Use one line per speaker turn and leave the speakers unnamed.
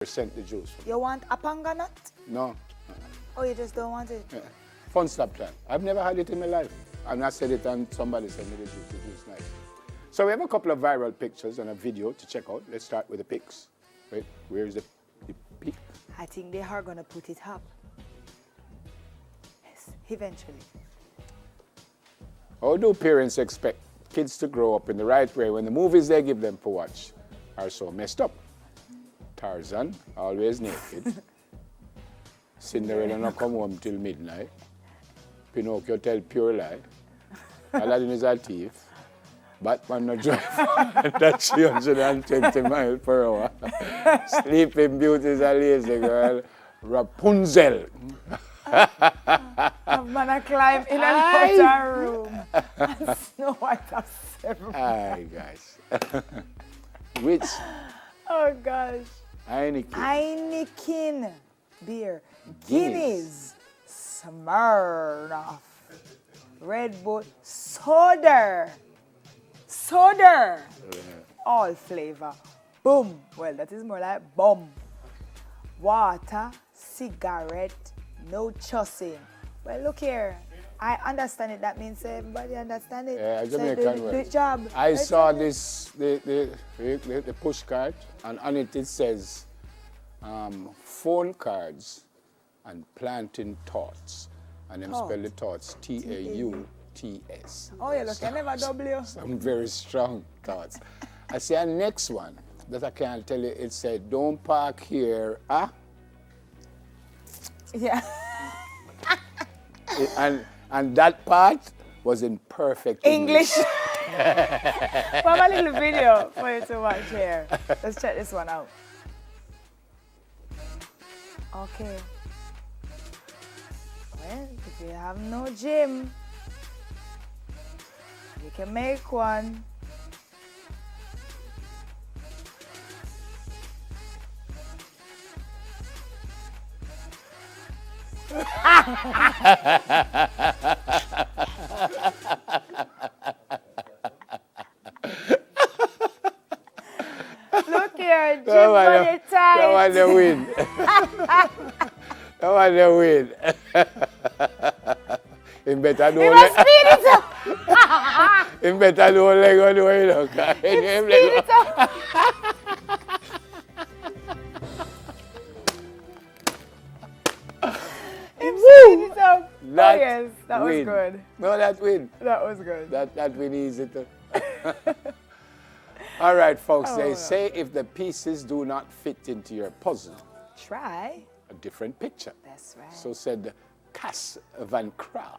Sent the juice.
You want a panga nut?
No.
Oh, you just don't want it?
Yeah. Fun stop plan. I've never had it in my life. I've not said it and somebody sent me the juice. The juice nice. So we have a couple of viral pictures and a video to check out. Let's start with the pics. Wait, where is the pic?
I think they are going to put it up. Yes, eventually.
How do parents expect kids to grow up in the right way when the movies they give them to watch are so messed up? Tarzan, always naked. Cinderella not come home till midnight. Pinocchio tell pure lie. Aladdin is a thief. Batman no drive at 320 miles per hour. Sleeping Beauty is a lazy girl. Rapunzel.
I'm gonna climb in another room. And Snow White has 7.
Aye, guys. Which?
Oh gosh.
Heineken.
Beer. Guinness. Smirnoff. Red Bull. Soda. All flavor. Boom. Well, that is more like bomb. Water. Cigarette. No chussing. Well, look here. I understand it. That means everybody understand it.
Yeah,
so
Jamaican
do the job.
I saw this, the push card, and on it says phone cards and planting thoughts. And them spell the thoughts T-A-U-T-S.
Oh, yeah, look, I never W.
Some very strong thoughts. I see a next one that I can't tell you. It said, don't park here,
Yeah.
And that part was in perfect English.
We have a little video for you to watch here. Let's check this one out. Okay. Well, if you have no gym, you can make one. Look here, gym body tight.
That one the win. That one the win. Him better do
must speed it up.
Him better do leg on the way, look.
Speed it up.
That
yes, that
win.
was good.
No, that win.
That was good.
That win easy too. All right, folks, they say if the pieces do not fit into your puzzle,
try
a different picture.
That's right.
So said Cass Van Kra.